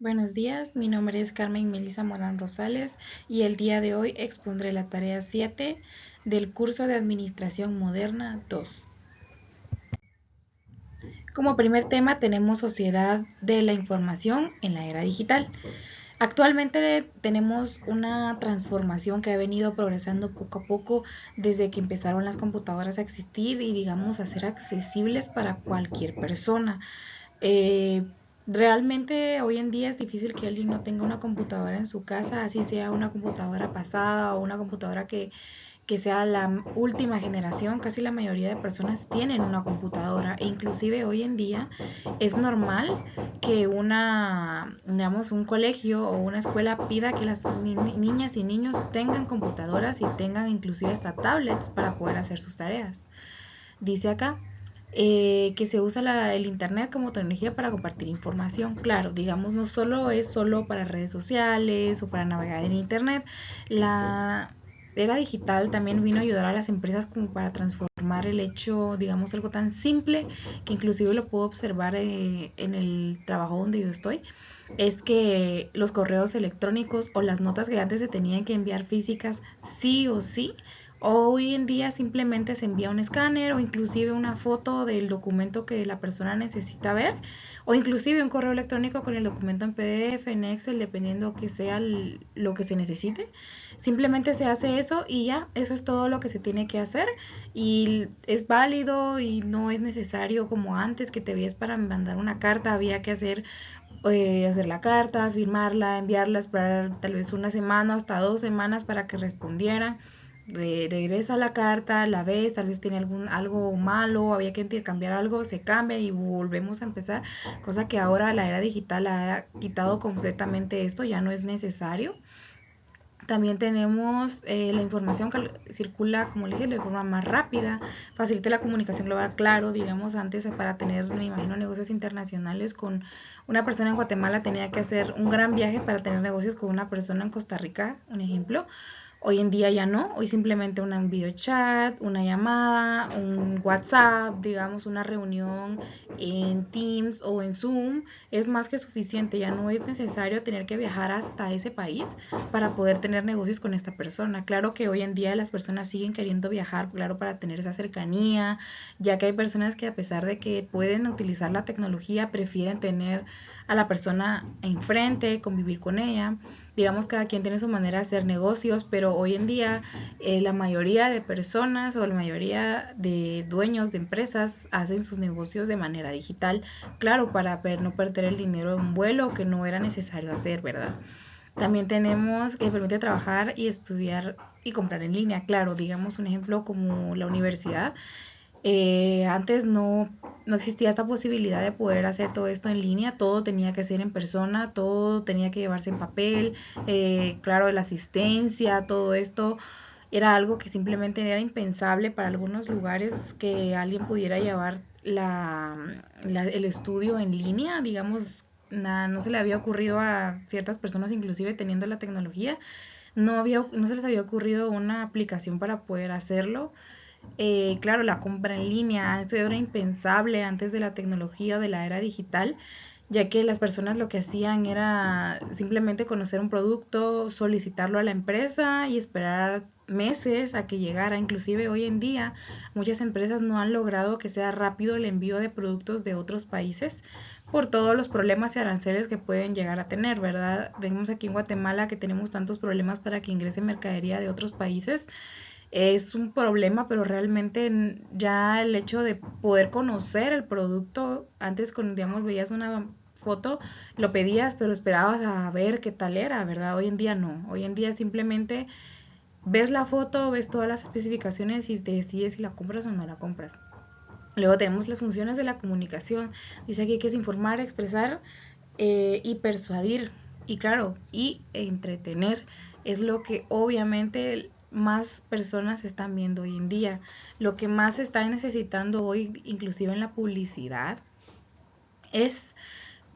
Buenos días, mi nombre es Carmen Melisa Morán Rosales y el día de hoy expondré la tarea 7 del curso de Administración Moderna 2. Como primer tema tenemos Sociedad de la Información en la era digital. Actualmente tenemos una transformación que ha venido progresando poco a poco desde que empezaron las computadoras a existir y digamos a ser accesibles para cualquier persona. Eh, Realmente hoy en día es difícil que alguien no tenga una computadora en su casa, así sea una computadora pasada o una computadora que sea la última generación. Casi la mayoría de personas tienen una computadora e inclusive hoy en día es normal que digamos, un colegio o una escuela pida que las niñas y niños tengan computadoras y tengan inclusive hasta tablets para poder hacer sus tareas. Dice acá que se usa el internet como tecnología para compartir información. Claro, digamos, no solo es solo para redes sociales o para navegar en internet. La era digital también vino a ayudar a las empresas como para transformar el hecho, digamos, algo tan simple que inclusive lo puedo observar en el trabajo donde yo estoy. Es que los correos electrónicos o las notas que antes se tenían que enviar físicas sí o sí, hoy en día simplemente se envía un escáner o inclusive una foto del documento que la persona necesita ver o inclusive un correo electrónico con el documento en PDF, en Excel, dependiendo que sea lo que se necesite. Simplemente se hace eso y ya, eso es todo lo que se tiene que hacer y es válido y no es necesario como antes que te veías para mandar una carta, había que hacer la carta, firmarla, enviarla, esperar tal vez una semana hasta 2 semanas para que respondieran. Regresa la carta, la ves, tal vez tiene algo malo, había que intercambiar algo, se cambia y volvemos a empezar, cosa que ahora la era digital ha quitado completamente esto, ya no es necesario. También tenemos la información que circula, como le dije, de forma más rápida, facilita la comunicación global, claro, digamos, antes para tener, me imagino, negocios internacionales con una persona en Guatemala tenía que hacer un gran viaje para tener negocios con una persona en Costa Rica, un ejemplo. Hoy en día ya no, hoy simplemente un video chat, una llamada, un WhatsApp, digamos una reunión en Teams o en Zoom es más que suficiente, ya no es necesario tener que viajar hasta ese país para poder tener negocios con esta persona. Claro que hoy en día las personas siguen queriendo viajar, claro, para tener esa cercanía, ya que hay personas que a pesar de que pueden utilizar la tecnología, prefieren tener a la persona enfrente, convivir con ella. Digamos, cada quien tiene su manera de hacer negocios, pero hoy en día la mayoría de personas o la mayoría de dueños de empresas hacen sus negocios de manera digital, claro, para no perder el dinero de un vuelo que no era necesario hacer, ¿verdad? También tenemos que permite trabajar y estudiar y comprar en línea, claro, digamos un ejemplo como la universidad. Antes no existía esta posibilidad de poder hacer todo esto en línea, todo tenía que ser en persona, todo tenía que llevarse en papel, claro, la asistencia, todo esto era algo que simplemente era impensable para algunos lugares que alguien pudiera llevar el estudio en línea, digamos, no se le había ocurrido a ciertas personas, inclusive teniendo la tecnología, no se les había ocurrido una aplicación para poder hacerlo. Claro, la compra en línea, eso era impensable antes de la tecnología o de la era digital, ya que las personas lo que hacían era simplemente conocer un producto, solicitarlo a la empresa y esperar meses a que llegara. Inclusive hoy en día muchas empresas no han logrado que sea rápido el envío de productos de otros países por todos los problemas y aranceles que pueden llegar a tener, ¿verdad? Tenemos aquí en Guatemala que tenemos tantos problemas para que ingrese mercadería de otros países, es un problema, pero realmente ya el hecho de poder conocer el producto, antes con, digamos, veías una foto, lo pedías, pero esperabas a ver qué tal era, ¿verdad? Hoy en día no, hoy en día simplemente ves la foto, ves todas las especificaciones y te decides si la compras o no la compras. Luego tenemos las funciones de la comunicación, dice aquí que es informar, expresar y persuadir, y claro, y entretener, es lo que obviamente más personas están viendo hoy en día. Lo que más se está necesitando hoy, inclusive en la publicidad, es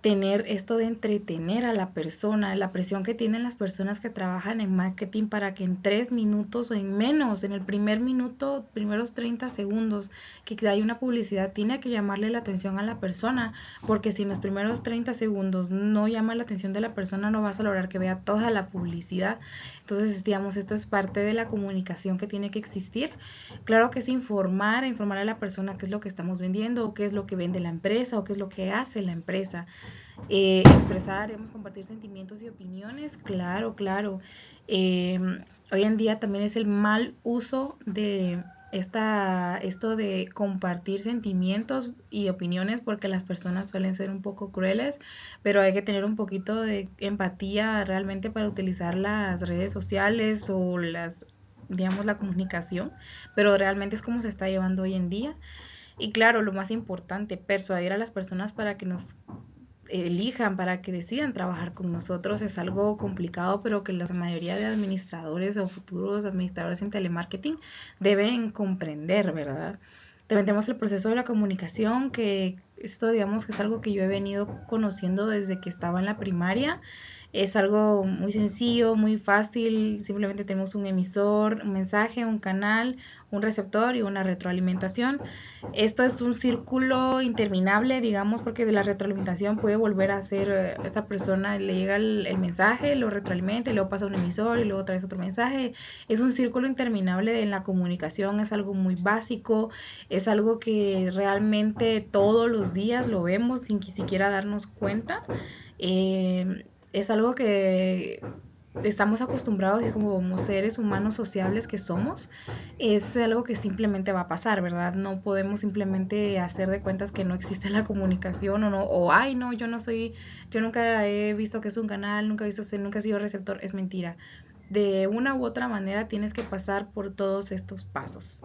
tener esto de entretener a la persona, la presión que tienen las personas que trabajan en marketing para que en 3 minutos o en menos, en el primer minuto, primeros 30 segundos que hay una publicidad, tiene que llamarle la atención a la persona, porque si en los primeros 30 segundos no llama la atención de la persona, no vas a lograr que vea toda la publicidad. Entonces, digamos, esto es parte de la comunicación que tiene que existir. Claro que es informar a la persona qué es lo que estamos vendiendo, o qué es lo que vende la empresa, o qué es lo que hace la empresa. Expresar, digamos, compartir sentimientos y opiniones, claro, claro. Eh, Hoy en día también es el mal uso de esto de compartir sentimientos y opiniones, porque las personas suelen ser un poco crueles, pero hay que tener un poquito de empatía realmente para utilizar las redes sociales o digamos, la comunicación, pero realmente es como se está llevando hoy en día. Y claro, lo más importante, persuadir a las personas para que nos elijan, para que decidan trabajar con nosotros, es algo complicado, pero que la mayoría de administradores o futuros administradores en telemarketing deben comprender, ¿verdad? También tenemos el proceso de la comunicación, que esto, digamos, que es algo que yo he venido conociendo desde que estaba en la primaria. Es algo muy sencillo, muy fácil. Simplemente tenemos un emisor, un mensaje, un canal, un receptor y una retroalimentación. Esto es un círculo interminable, digamos, porque de la retroalimentación puede volver a ser esta persona, le llega el mensaje, lo retroalimenta y luego pasa a un emisor y luego traes otro mensaje. Es un círculo interminable en la comunicación, es algo muy básico, es algo que realmente todos los días lo vemos sin que siquiera darnos cuenta. Es algo que estamos acostumbrados, y como seres humanos sociables que somos, es algo que simplemente va a pasar, ¿verdad? No podemos simplemente hacer de cuentas que no existe la comunicación, o no, o ay, no, yo nunca he visto que es un canal, nunca he sido receptor. Es mentira. De una u otra manera tienes que pasar por todos estos pasos.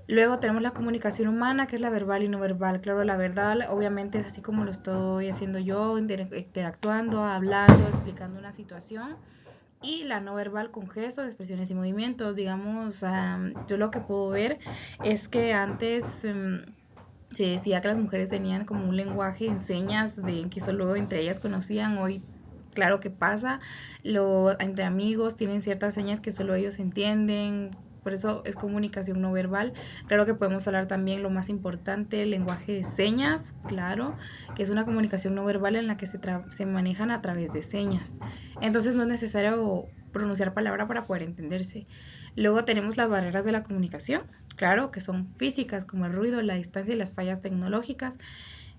Luego tenemos la comunicación humana, que es la verbal y no verbal. Claro, la verbal obviamente es así como lo estoy haciendo yo, interactuando, hablando, explicando una situación. Y la no verbal con gestos, expresiones y movimientos. Digamos, yo lo que puedo ver es que antes se decía que las mujeres tenían como un lenguaje en señas de que solo entre ellas conocían. Hoy, claro que pasa, entre amigos tienen ciertas señas que solo ellos entienden. Por eso es comunicación no verbal. Claro que podemos hablar también, lo más importante, el lenguaje de señas, claro, que es una comunicación no verbal en la que se manejan a través de señas. Entonces no es necesario pronunciar palabra para poder entenderse. Luego tenemos las barreras de la comunicación, claro, que son físicas, como el ruido, la distancia y las fallas tecnológicas.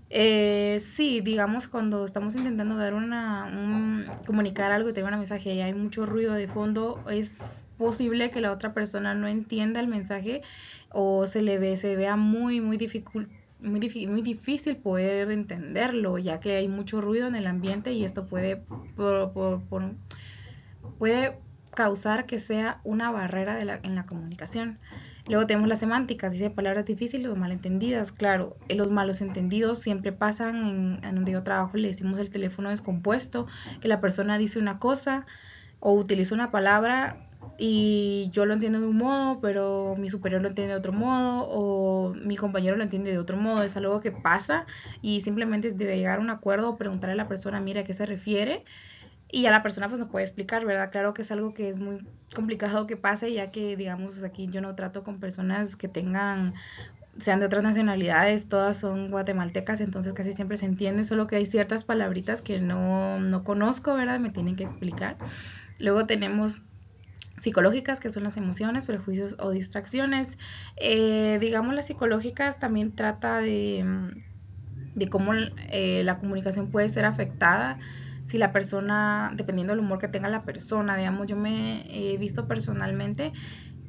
Sí, digamos, cuando estamos intentando dar comunicar algo y tener un mensaje y hay mucho ruido de fondo, es posible que la otra persona no entienda el mensaje, o se vea muy difícil poder entenderlo, ya que hay mucho ruido en el ambiente, y esto puede causar que sea una barrera en la comunicación. Luego tenemos las semánticas, dice palabras difíciles o malentendidas. Claro, los malos entendidos siempre pasan. En donde yo trabajo le decimos el teléfono descompuesto, que la persona dice una cosa o utiliza una palabra y yo lo entiendo de un modo, pero mi superior lo entiende de otro modo, o mi compañero lo entiende de otro modo. Es algo que pasa, y simplemente es de llegar a un acuerdo o preguntarle a la persona, mira, ¿a qué se refiere? Y a la persona pues nos puede explicar, ¿verdad? Claro que es algo que es muy complicado que pase, ya que, digamos, aquí yo no trato con personas que sean de otras nacionalidades, todas son guatemaltecas, entonces casi siempre se entiende, solo que hay ciertas palabritas que no conozco, ¿verdad? Me tienen que explicar. Luego tenemos psicológicas, que son las emociones, prejuicios o distracciones. Digamos, las psicológicas también trata de cómo la comunicación puede ser afectada si la persona, dependiendo del humor que tenga la persona. Digamos, yo me he visto personalmente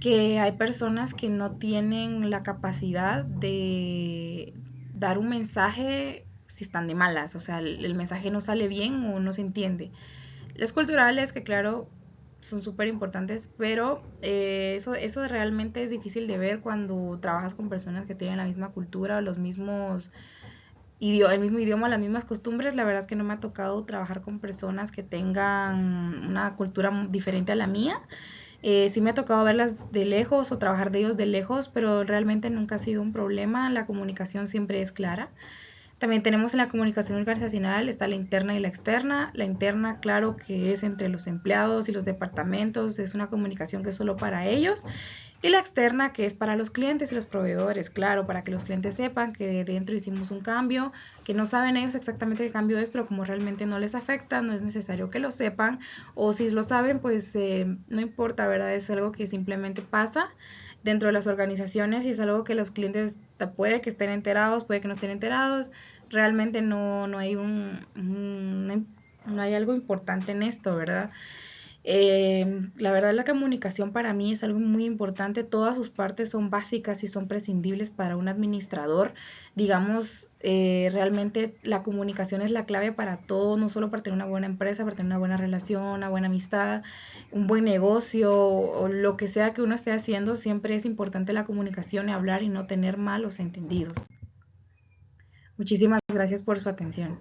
que hay personas que no tienen la capacidad de dar un mensaje si están de malas, o sea, el mensaje no sale bien o no se entiende. Los culturales, que claro, son súper importantes, pero eso realmente es difícil de ver cuando trabajas con personas que tienen la misma cultura, los mismos el mismo idioma, las mismas costumbres. La verdad es que no me ha tocado trabajar con personas que tengan una cultura diferente a la mía. Sí me ha tocado verlas de lejos o trabajar de ellos de lejos, pero realmente nunca ha sido un problema. La comunicación siempre es clara. También tenemos en la comunicación organizacional, está la interna y la externa. La interna, claro que es entre los empleados y los departamentos, es una comunicación que es solo para ellos. Y la externa, que es para los clientes y los proveedores, claro, para que los clientes sepan que dentro hicimos un cambio, que no saben ellos exactamente qué cambio es, pero como realmente no les afecta, no es necesario que lo sepan, o si lo saben, pues no importa, ¿verdad? Es algo que simplemente pasa dentro de las organizaciones y es algo que los clientes puede que estén enterados, puede que no estén enterados, realmente no hay no hay algo importante en esto, ¿verdad? La verdad la comunicación para mí es algo muy importante, todas sus partes son básicas y son prescindibles para un administrador, digamos, realmente la comunicación es la clave para todo, no solo para tener una buena empresa, para tener una buena relación, una buena amistad, un buen negocio o lo que sea que uno esté haciendo, siempre es importante la comunicación y hablar y no tener malos entendidos. Muchísimas gracias por su atención.